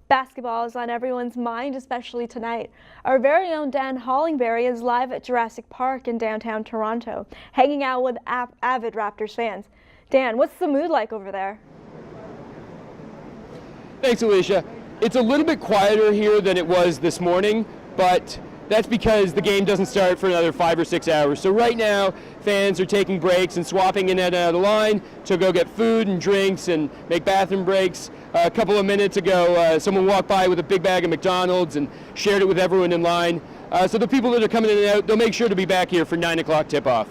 Basketball is on everyone's mind, especially tonight. Our very own Dan Hollingberry is live at Jurassic Park in downtown Toronto, hanging out with avid Raptors fans. Dan, what's the mood like over there? Thanks, Alicia. It's a little bit quieter here than it was this morning, but that's because the game doesn't start for another 5 or 6 hours. So right now, fans are taking breaks and swapping in and out of the line to go get food and drinks and make bathroom breaks. A couple of minutes ago, someone walked by with a big bag of McDonald's and shared it with everyone in line. So the people that are coming in and out, they'll make sure to be back here for 9 o'clock tip-off.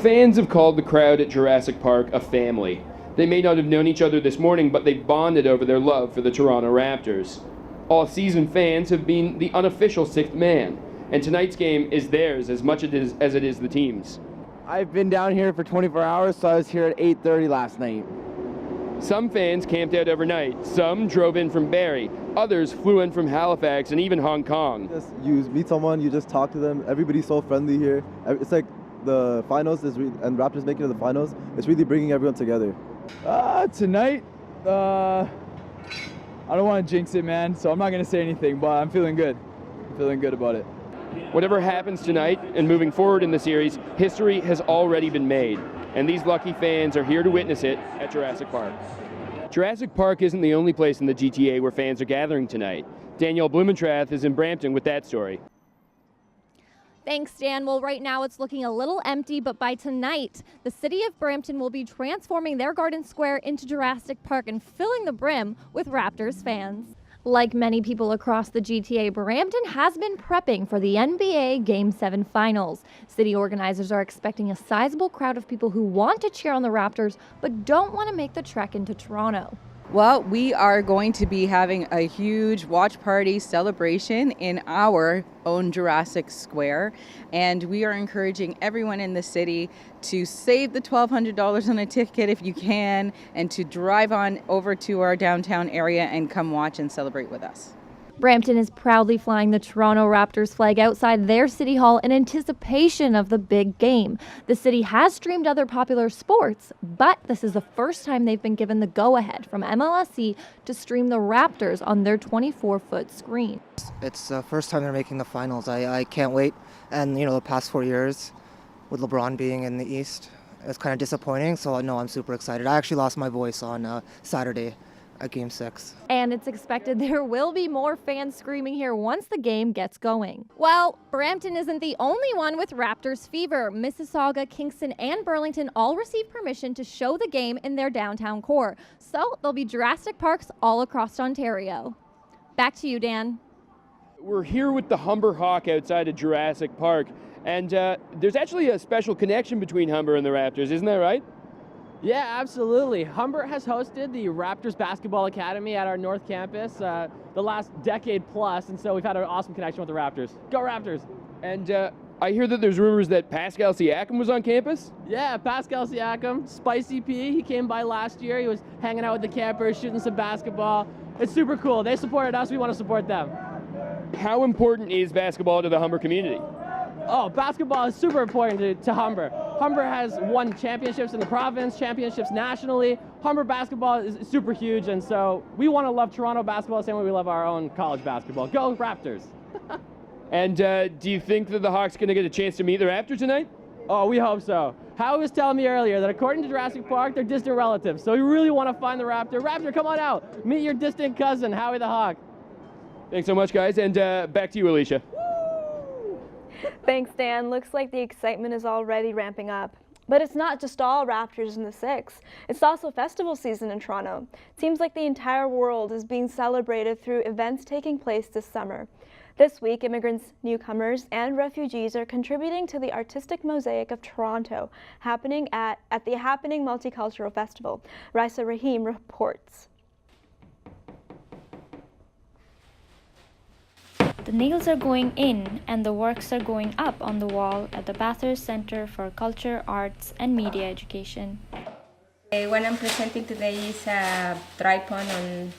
Fans have called the crowd at Jurassic Park a family. They may not have known each other this morning, but they bonded over their love for the Toronto Raptors. All-season fans have been the unofficial sixth man, and tonight's game is theirs as much as it is the team's. I've been down here for 24 hours, so I was here at 8:30 last night. Some fans camped out overnight, some drove in from Barrie, others flew in from Halifax and even Hong Kong. You meet someone, you just talk to them, everybody's so friendly here. It's like the finals and Raptors making it to the finals, it's really bringing everyone together. Tonight, I don't want to jinx it, man, so I'm not going to say anything, but I'm feeling good. I'm feeling good about it. Whatever happens tonight and moving forward in the series, history has already been made, and these lucky fans are here to witness it at Jurassic Park. Jurassic Park isn't the only place in the GTA where fans are gathering tonight. Danielle Blumentrath is in Brampton with that story. Thanks, Dan. Well, right now it's looking a little empty, but by tonight, the city of Brampton will be transforming their garden square into Jurassic Park and filling the brim with Raptors fans. Like many people across the GTA, Brampton has been prepping for the NBA Game 7 finals. City organizers are expecting a sizable crowd of people who want to cheer on the Raptors, but don't want to make the trek into Toronto. Well, we are going to be having a huge watch party celebration in our own Jurassic Square, and we are encouraging everyone in the city to save the $1,200 on a ticket if you can, and to drive on over to our downtown area and come watch and celebrate with us. Brampton is proudly flying the Toronto Raptors flag outside their city hall in anticipation of the big game. The city has streamed other popular sports, but this is the first time they've been given the go-ahead from MLSE to stream the Raptors on their 24-foot screen. It's the first time they're making the finals. I can't wait. And, the past 4 years with LeBron being in the East, it's kind of disappointing. So, no, I'm super excited. I actually lost my voice on Saturday at Game 6. And it's expected there will be more fans screaming here once the game gets going. Well, Brampton isn't the only one with Raptors fever. Mississauga, Kingston, and Burlington all received permission to show the game in their downtown core. So there'll be Jurassic Parks all across Ontario. Back to you, Dan. We're here with the Humber Hawk outside of Jurassic Park, and there's actually a special connection between Humber and the Raptors, isn't that right? Yeah, absolutely. Humber has hosted the Raptors Basketball Academy at our North Campus the last decade plus, and so we've had an awesome connection with the Raptors. Go Raptors! And I hear that there's rumors that Pascal Siakam was on campus? Yeah, Pascal Siakam, Spicy P, he came by last year. He was hanging out with the campers, shooting some basketball. It's super cool. They supported us, we want to support them. How important is basketball to the Humber community? Oh, basketball is super important to Humber. Humber has won championships in the province, championships nationally. Humber basketball is super huge, and so we want to love Toronto basketball the same way we love our own college basketball. Go Raptors! And do you think that the Hawks going to get a chance to meet the Raptors tonight? Oh, we hope so. Howie was telling me earlier that according to Jurassic Park, they're distant relatives, so we really want to find the Raptor. Raptor, come on out. Meet your distant cousin, Howie the Hawk. Thanks so much, guys, and back to you, Alicia. Thanks, Dan. Looks like the excitement is already ramping up. But it's not just all Raptors in the Six. It's also festival season in Toronto. It seems like the entire world is being celebrated through events taking place this summer. This week, immigrants, newcomers, and refugees are contributing to the artistic mosaic of Toronto, happening at the Happening Multicultural Festival. Raisa Rahim reports. The nails are going in and the works are going up on the wall at the Bathurst Centre for Culture, Arts and Media Education. What I'm presenting today is a tripod on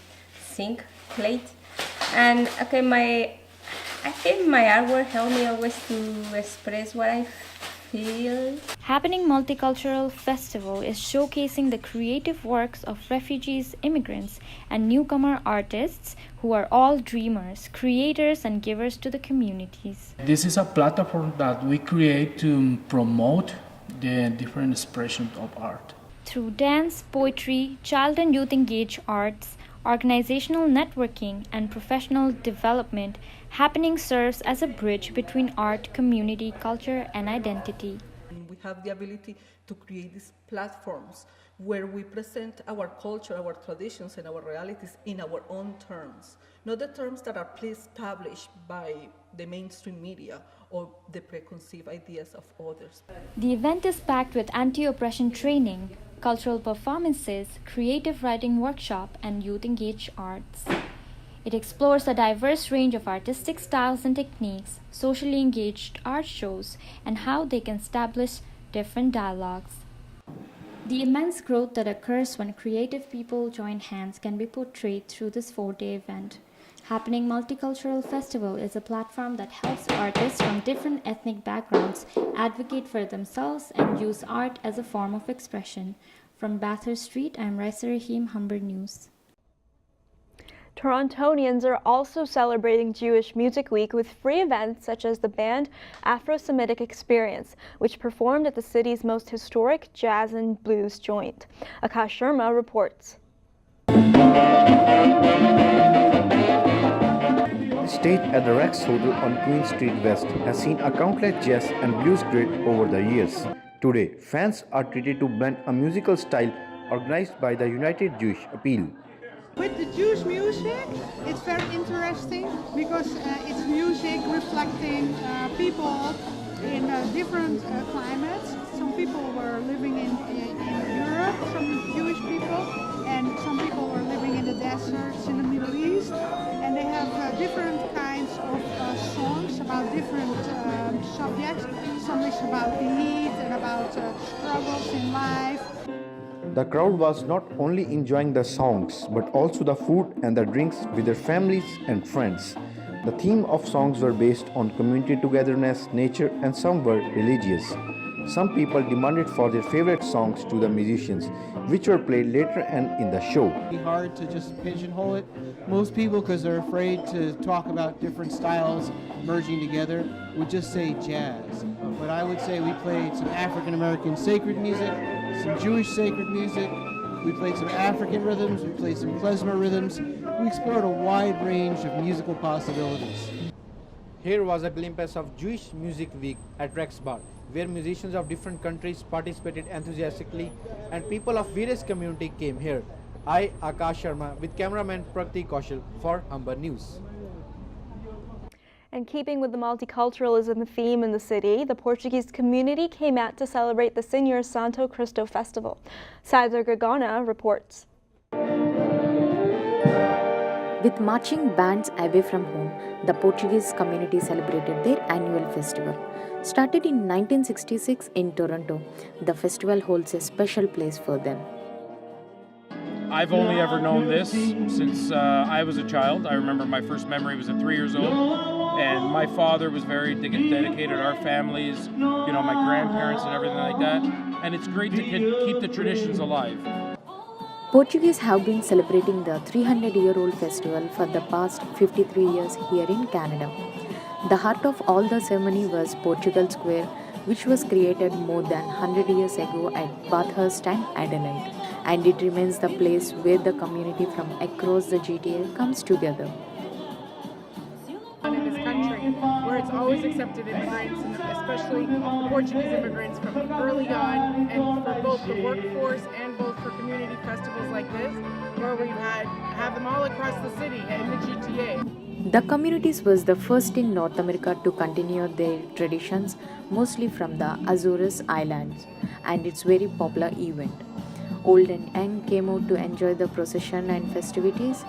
zinc plate. And okay, I think my artwork helped me always to express what I feel. Happening Multicultural Festival is showcasing the creative works of refugees, immigrants, and newcomer artists who are all dreamers, creators, and givers to the communities. This is a platform that we create to promote the different expressions of art. Through dance, poetry, child and youth engaged arts, organizational networking, and professional development, Happening serves as a bridge between art, community, culture, and identity. We have the ability to create these platforms where we present our culture, our traditions, and our realities in our own terms, not the terms that are pre-established by the mainstream media or the preconceived ideas of others. The event is packed with anti-oppression training, cultural performances, creative writing workshop, and youth engaged arts. It explores a diverse range of artistic styles and techniques, socially engaged art shows, and how they can establish different dialogues. The immense growth that occurs when creative people join hands can be portrayed through this 4-day event. Happening Multicultural Festival is a platform that helps artists from different ethnic backgrounds advocate for themselves and use art as a form of expression. From Bathurst Street, I'm Raisa Rahim, Humber News. Torontonians are also celebrating Jewish Music Week with free events such as the band Afro-Semitic Experience, which performed at the city's most historic jazz and blues joint. Akash Sharma reports. Staged at the Rex Hotel on Queen Street West has seen a countless jazz and blues grid over the years. Today, fans are treated to blend a musical style organized by the United Jewish Appeal. With the Jewish music, it's very interesting because it's music reflecting people in different climates. Some people were living in Europe, some Jewish people, and some people were living in the deserts in the Middle East. And they have different kinds of songs about different subjects. Some is about the heat and about struggles in life. The crowd was not only enjoying the songs, but also the food and the drinks with their families and friends. The theme of songs were based on community togetherness, nature, and some were religious. Some people demanded for their favorite songs to the musicians, which were played later and in the show. It's hard to just pigeonhole it. Most people, because they're afraid to talk about different styles merging together, would just say jazz. But I would say we played some African American sacred music, some Jewish sacred music, we played some African rhythms, we played some klezmer rhythms. We explored a wide range of musical possibilities. Here was a glimpse of Jewish Music Week at Rex Bar, where musicians of different countries participated enthusiastically and people of various communities came here. I, Akash Sharma, with cameraman Prakti Kaushal for Humber News. And keeping with the multiculturalism theme in the city, the Portuguese community came out to celebrate the Senhor Santo Cristo Festival. Cesar Gagana reports. With marching bands away from home, the Portuguese community celebrated their annual festival. Started in 1966 in Toronto, the festival holds a special place for them. I've only ever known this since I was a child. I remember my first memory was at 3 years old, and my father was very dedicated, our families, you know, my grandparents and everything like that. And it's great to keep the traditions alive. Portuguese have been celebrating the 300-year-old festival for the past 53 years here in Canada. The heart of all the ceremony was Portugal Square, which was created more than 100 years ago at Bathurst and Adelaide, and it remains the place where the community from across the GTA comes together. In this country, where it's always accepted immigrants, and especially Portuguese immigrants from early on, and for both the workforce and both for community festivals like this, where we have them all across the city and the GTA. The communities was the first in North America to continue their traditions, mostly from the Azores Islands, and it's very popular event. Old and young came out to enjoy the procession and festivities.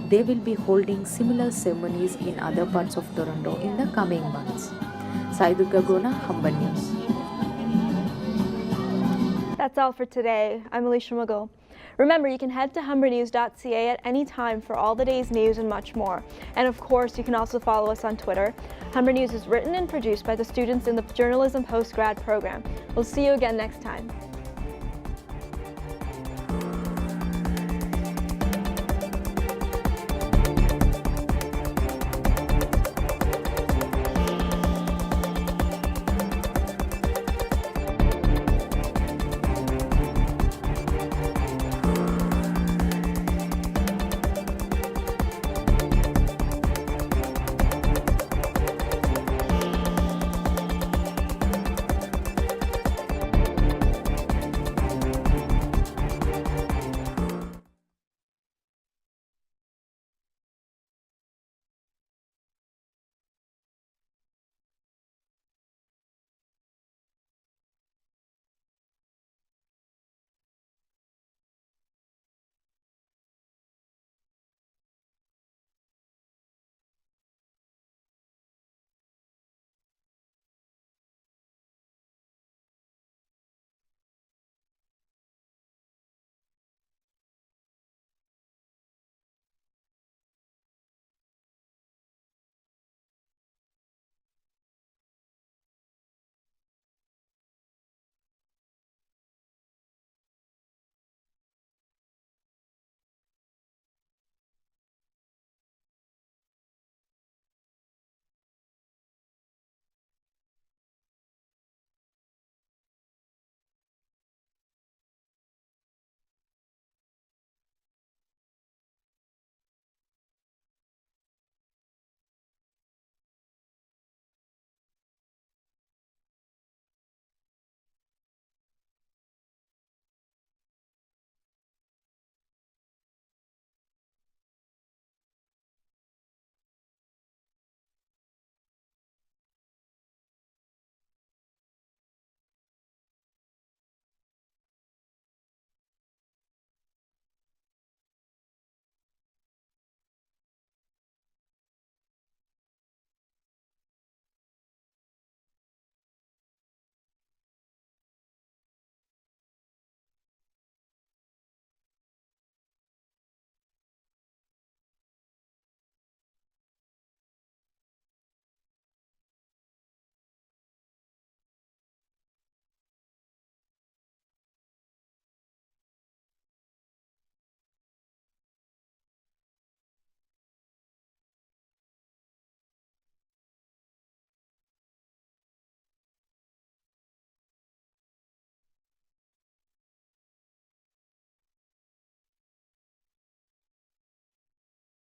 They will be holding similar ceremonies in other parts of Toronto in the coming months. Saidu Gagona, Humber News. That's all for today. I'm Alicia Mughal. Remember, you can head to humbernews.ca at any time for all the day's news and much more. And of course, you can also follow us on Twitter. Humber News is written and produced by the students in the Journalism Postgrad program. We'll see you again next time.